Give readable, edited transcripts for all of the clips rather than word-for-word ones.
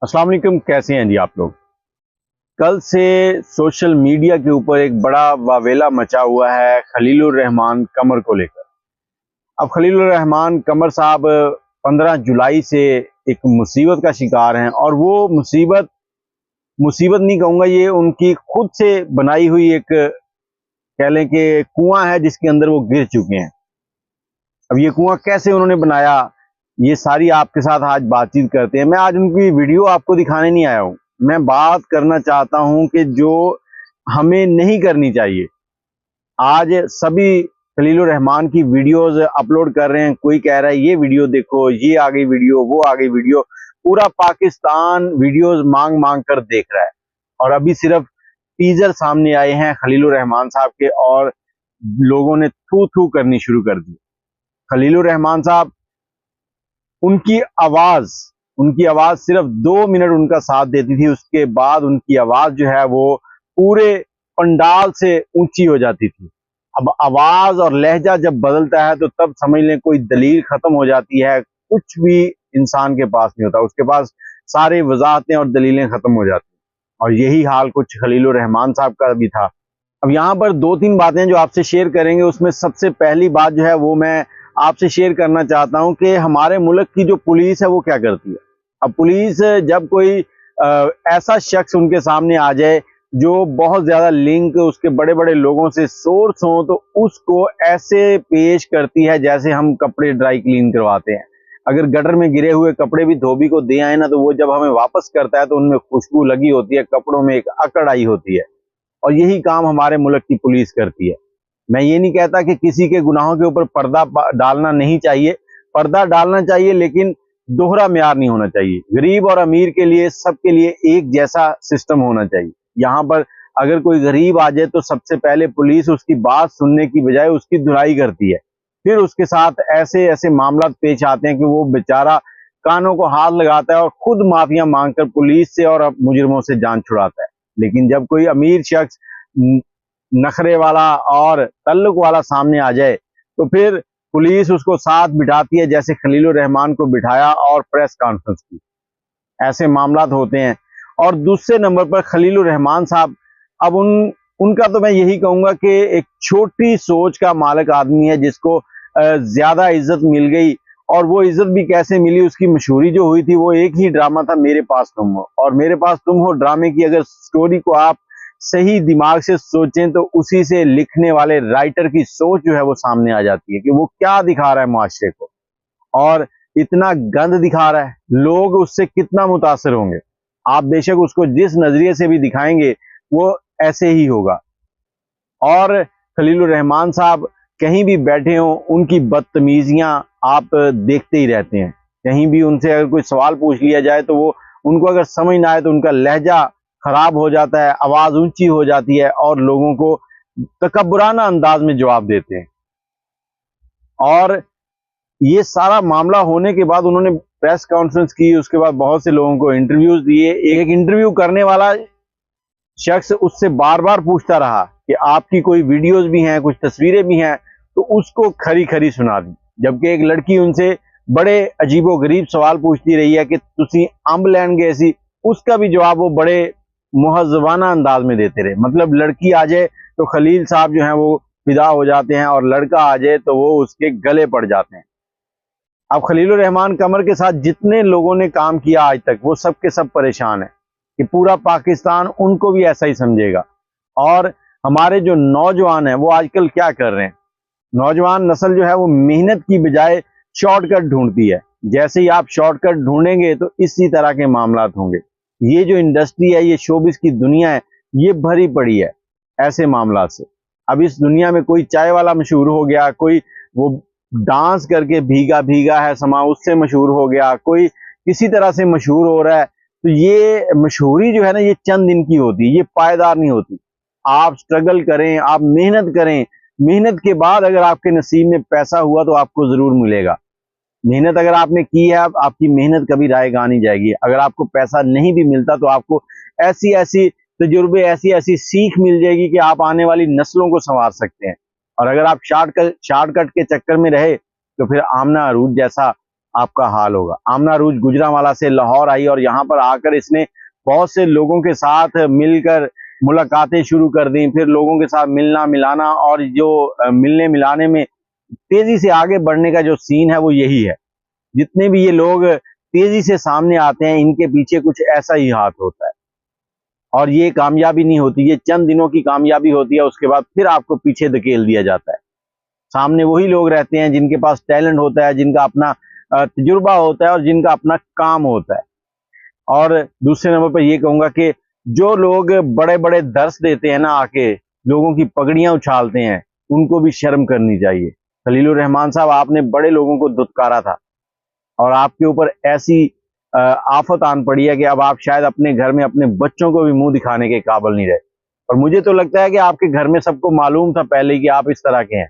अस्सलाम वालेकुम, कैसे हैं जी आप लोग। कल से सोशल मीडिया के ऊपर एक बड़ा वावेला मचा हुआ है खलीलुर रहमान कमर को लेकर। अब खलीलुर रहमान कमर साहब 15 जुलाई से एक मुसीबत का शिकार हैं, और वो मुसीबत मुसीबत नहीं कहूँगा, ये उनकी खुद से बनाई हुई एक कह लें कि कुआं है जिसके अंदर वो गिर चुके हैं। अब ये कुआं कैसे उन्होंने बनाया, ये सारी आपके साथ आज बातचीत करते हैं। मैं आज उनकी वीडियो आपको दिखाने नहीं आया हूँ, मैं बात करना चाहता हूँ कि जो हमें नहीं करनी चाहिए। आज सभी खलीलुर रहमान की वीडियोस अपलोड कर रहे हैं, कोई कह रहा है ये वीडियो देखो, ये आ गई वीडियो, वो आ गई वीडियो। पूरा पाकिस्तान वीडियोस मांग मांग कर देख रहा है, और अभी सिर्फ टीजर सामने आए हैं खलीलुर रहमान साहब के, और लोगों ने थू थू करनी शुरू कर दी। खलीलुर रहमान साहब, उनकी आवाज सिर्फ 2 मिनट उनका साथ देती थी, उसके बाद उनकी आवाज जो है वो पूरे पंडाल से ऊंची हो जाती थी। अब आवाज और लहजा जब बदलता है तो तब समझ लें कोई दलील खत्म हो जाती है, कुछ भी इंसान के पास नहीं होता, उसके पास सारे वजाहतें और दलीलें खत्म हो जाती हैं। और यही हाल कुछ खलीलुर रहमान साहब का भी था। अब यहाँ पर 2-3 बातें जो आपसे शेयर करेंगे, उसमें सबसे पहली बात जो है वो मैं आपसे शेयर करना चाहता हूँ कि हमारे मुल्क की जो पुलिस है वो क्या करती है। अब पुलिस जब कोई ऐसा शख्स उनके सामने आ जाए जो बहुत ज्यादा लिंक उसके बड़े बड़े लोगों से सोर्स हो, तो उसको ऐसे पेश करती है जैसे हम कपड़े ड्राई क्लीन करवाते हैं। अगर गटर में गिरे हुए कपड़े भी धोबी को दे आए ना, तो वो जब हमें वापस करता है तो उनमें खुशबू लगी होती है, कपड़ों में एक अकड़ आई होती है। और यही काम हमारे मुल्क की पुलिस करती है। मैं ये नहीं कहता कि किसी के गुनाहों के ऊपर पर्दा डालना नहीं चाहिए, पर्दा डालना चाहिए, लेकिन दोहरा म्यार नहीं होना चाहिए। गरीब और अमीर के लिए, सबके लिए एक जैसा सिस्टम होना चाहिए। यहाँ पर अगर कोई गरीब आ जाए तो सबसे पहले पुलिस उसकी बात सुनने की बजाय उसकी धुलाई करती है, फिर उसके साथ ऐसे ऐसे मामला पेश आते हैं कि वो बेचारा कानों को हाथ लगाता है और खुद माफिया मांगकर पुलिस से और मुजरिमों से जान छुड़ाता है। लेकिन जब कोई अमीर शख्स नखरे वाला और तल्लुक वाला सामने आ जाए, तो फिर पुलिस उसको साथ बिठाती है, जैसे खलीलुर रहमान को बिठाया और प्रेस कॉन्फ्रेंस की। ऐसे मामलात होते हैं। और दूसरे नंबर पर खलीलुर रहमान साहब, अब उनका तो मैं यही कहूंगा कि एक छोटी सोच का मालिक आदमी है, जिसको ज्यादा इज्जत मिल गई। और वो इज्जत भी कैसे मिली, उसकी मशहूरी जो हुई थी वो एक ही ड्रामा था, मेरे पास तुम हो। और मेरे पास तुम हो ड्रामे की अगर स्टोरी को आप सही दिमाग से सोचें, तो उसी से लिखने वाले राइटर की सोच जो है वो सामने आ जाती है कि वो क्या दिखा रहा है मुआशरे को, और इतना गंद दिखा रहा है, लोग उससे कितना मुतासर होंगे। आप बेशक उसको जिस नजरिए से भी दिखाएंगे वो ऐसे ही होगा। और खलीलुर रहमान साहब कहीं भी बैठे हों, उनकी बदतमीजियां आप देखते ही रहते हैं। कहीं भी उनसे अगर कोई सवाल पूछ लिया जाए तो वो, उनको अगर समझ ना आए तो उनका लहजा खराब हो जाता है, आवाज ऊंची हो जाती है, और लोगों को तकब्बुराना अंदाज में जवाब देते हैं। और ये सारा मामला होने के बाद उन्होंने प्रेस कॉन्फ्रेंस की, उसके बाद बहुत से लोगों को इंटरव्यूज दिए। एक इंटरव्यू करने वाला शख्स उससे बार बार पूछता रहा कि आपकी कोई वीडियोस भी हैं, कुछ तस्वीरें भी हैं, तो उसको खरी खरी सुना दी। जबकि एक लड़की उनसे बड़े अजीबो गरीब सवाल पूछती रही है कि तुसी अंब लैन गए सी, उसका भी जवाब वो बड़े मुहज़्ज़बाना अंदाज में देते रहे। मतलब लड़की आ जाए तो खलील साहब जो हैं वो फिदा हो जाते हैं, और लड़का आ जाए तो वो उसके गले पड़ जाते हैं। अब खलीलुर रहमान कमर के साथ जितने लोगों ने काम किया आज तक, वो सब के सब परेशान है कि पूरा पाकिस्तान उनको भी ऐसा ही समझेगा। और हमारे जो नौजवान हैं वो आजकल क्या कर रहे हैं, नौजवान नस्ल जो है वो मेहनत की बजाय शॉर्टकट ढूंढती है। जैसे ही आप शॉर्टकट ढूंढेंगे तो इसी तरह के मामला होंगे। ये जो इंडस्ट्री है, ये शोबिस की दुनिया है, ये भरी पड़ी है ऐसे मामला से। अब इस दुनिया में कोई चाय वाला मशहूर हो गया, कोई वो डांस करके भीगा भीगा है समा, उससे मशहूर हो गया, कोई किसी तरह से मशहूर हो रहा है। तो ये मशहूरी जो है ना, ये चंद दिन की होती है, ये पायदार नहीं होती। आप स्ट्रगल करें, आप मेहनत करें, मेहनत के बाद अगर आपके नसीब में पैसा हुआ तो आपको जरूर मिलेगा। मेहनत अगर आपने की है, आपकी मेहनत कभी रायगा नहीं जाएगी। अगर आपको पैसा नहीं भी मिलता तो आपको ऐसी ऐसी तजुर्बे, ऐसी ऐसी सीख मिल जाएगी कि आप आने वाली नस्लों को संवार सकते हैं। और अगर आप शॉर्टकट के चक्कर में रहे तो फिर आमना अरूज जैसा آپ کا حال ہوگا۔ آمنہ عروج گجرانوالہ سے لاہور آئی اور یہاں پر آ کر اس نے بہت سے لوگوں کے ساتھ مل کر ملاقاتیں شروع کر دیں، پھر لوگوں کے ساتھ ملنا ملانا، اور جو ملنے ملانے میں تیزی سے آگے بڑھنے کا جو سین ہے وہ یہی ہے۔ جتنے بھی یہ لوگ تیزی سے سامنے آتے ہیں ان کے پیچھے کچھ ایسا ہی ہاتھ ہوتا ہے، اور یہ کامیابی نہیں ہوتی، یہ چند دنوں کی کامیابی ہوتی ہے، اس کے بعد پھر آپ کو پیچھے دھکیل دیا جاتا ہے۔ سامنے وہی لوگ رہتے ہیں جن کے پاس ٹیلنٹ ہوتا ہے، جن کا اپنا تجربہ ہوتا ہے اور جن کا اپنا کام ہوتا ہے۔ اور دوسرے نمبر پر یہ کہوں گا کہ جو لوگ بڑے بڑے درس دیتے ہیں نا، آ کے لوگوں کی پگڑیاں اچھالتے ہیں، ان کو بھی شرم کرنی چاہیے۔ خلیل الرحمان صاحب، آپ نے بڑے لوگوں کو دھتکارا تھا اور آپ کے اوپر ایسی آفت آن پڑی ہے کہ اب آپ شاید اپنے گھر میں اپنے بچوں کو بھی منہ دکھانے کے قابل نہیں رہے۔ اور مجھے تو لگتا ہے کہ آپ کے گھر میں سب کو معلوم تھا پہلے کہ آپ اس طرح کے ہیں،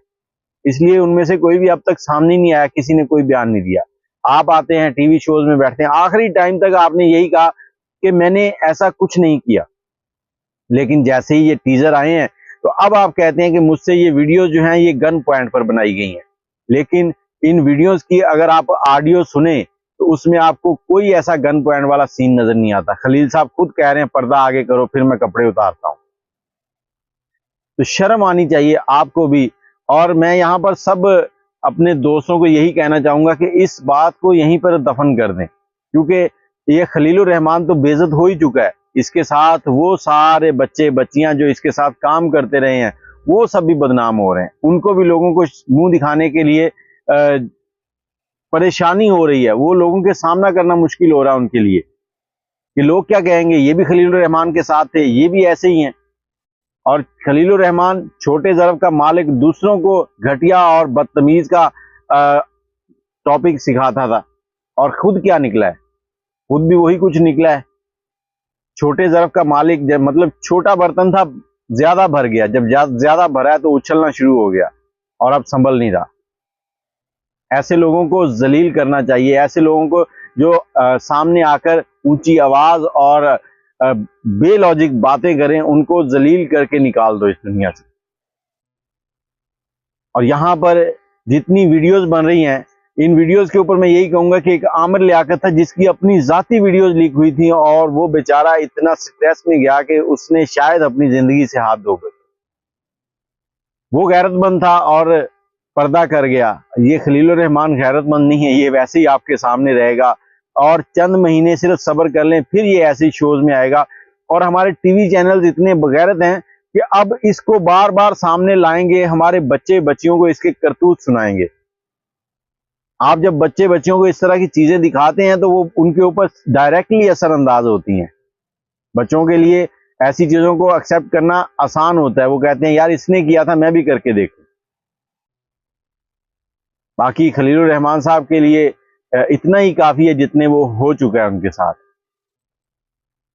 اس لیے ان میں سے کوئی بھی اب تک سامنے نہیں آیا، کسی نے کوئی بیان نہیں دیا۔ آپ آتے ہیں ٹی وی شوز میں بیٹھتے ہیں، آخری ٹائم تک آپ نے یہی کہا کہ میں نے ایسا کچھ نہیں کیا، لیکن جیسے ہی یہ ٹیزر آئے ہیں تو اب آپ کہتے ہیں کہ مجھ سے یہ ویڈیوز جو ہیں یہ گن پوائنٹ پر بنائی گئی ہیں، لیکن ان ویڈیوز کی اگر آپ آڈیو سنیں تو اس میں آپ کو کوئی ایسا گن پوائنٹ والا سین نظر نہیں آتا۔ خلیل صاحب خود کہہ رہے ہیں پردہ آگے کرو پھر میں کپڑے اتارتا ہوں، تو شرم آنی چاہیے آپ کو بھی۔ اور میں یہاں پر سب اپنے دوستوں کو یہی کہنا چاہوں گا کہ اس بات کو یہیں پر دفن کر دیں، کیونکہ یہ خلیل الرحمان تو بے عزت ہو ہی چکا ہے، اس کے ساتھ وہ سارے بچے بچیاں جو اس کے ساتھ کام کرتے رہے ہیں وہ سب بھی بدنام ہو رہے ہیں، ان کو بھی لوگوں کو منہ دکھانے کے لیے پریشانی ہو رہی ہے، وہ لوگوں کے سامنا کرنا مشکل ہو رہا ہے ان کے لیے کہ لوگ کیا کہیں گے، یہ بھی خلیل الرحمان کے ساتھ تھے، یہ بھی ایسے ہی ہیں۔ اور خلیل الرحمان چھوٹے ضرب کا مالک دوسروں کو گھٹیا اور بدتمیز کا ٹاپک سکھاتا تھا، اور خود کیا نکلا ہے، خود بھی وہی کچھ نکلا ہے۔ چھوٹے ضرب کا مالک جب مطلب چھوٹا برتن تھا، زیادہ بھر گیا، جب زیادہ بھرا ہے تو اچھلنا شروع ہو گیا اور اب سنبھل نہیں رہا۔ ایسے لوگوں کو ذلیل کرنا چاہیے، ایسے لوگوں کو جو سامنے آ کر اونچی آواز اور بے لاجک باتیں کریں، ان کو ذلیل کر کے نکال دو اس دنیا سے۔ اور یہاں پر جتنی ویڈیوز بن رہی ہیں، ان ویڈیوز کے اوپر میں یہی کہوں گا کہ ایک عامر لیاقت تھا جس کی اپنی ذاتی ویڈیوز لیک ہوئی تھیں، اور وہ بیچارہ اتنا سٹریس میں گیا کہ اس نے شاید اپنی زندگی سے ہاتھ دھو کر، وہ غیرت مند تھا اور پردہ کر گیا۔ یہ خلیل الرحمان غیرت مند نہیں ہے، یہ ویسے ہی آپ کے سامنے رہے گا، اور چند مہینے صرف صبر کر لیں، پھر یہ ایسے شوز میں آئے گا۔ اور ہمارے ٹی وی چینلز اتنے بغیرت ہیں کہ اب اس کو بار بار سامنے لائیں گے، ہمارے بچے بچیوں کو اس کے کرتوت سنائیں گے۔ آپ جب بچے بچیوں کو اس طرح کی چیزیں دکھاتے ہیں تو وہ ان کے اوپر ڈائریکٹلی اثر انداز ہوتی ہیں۔ بچوں کے لیے ایسی چیزوں کو ایکسیپٹ کرنا آسان ہوتا ہے، وہ کہتے ہیں یار اس نے کیا تھا میں بھی کر کے دیکھوں۔ باقی خلیل الرحمان صاحب کے لیے اتنا ہی کافی ہے جتنے وہ ہو چکا ہے ان کے ساتھ۔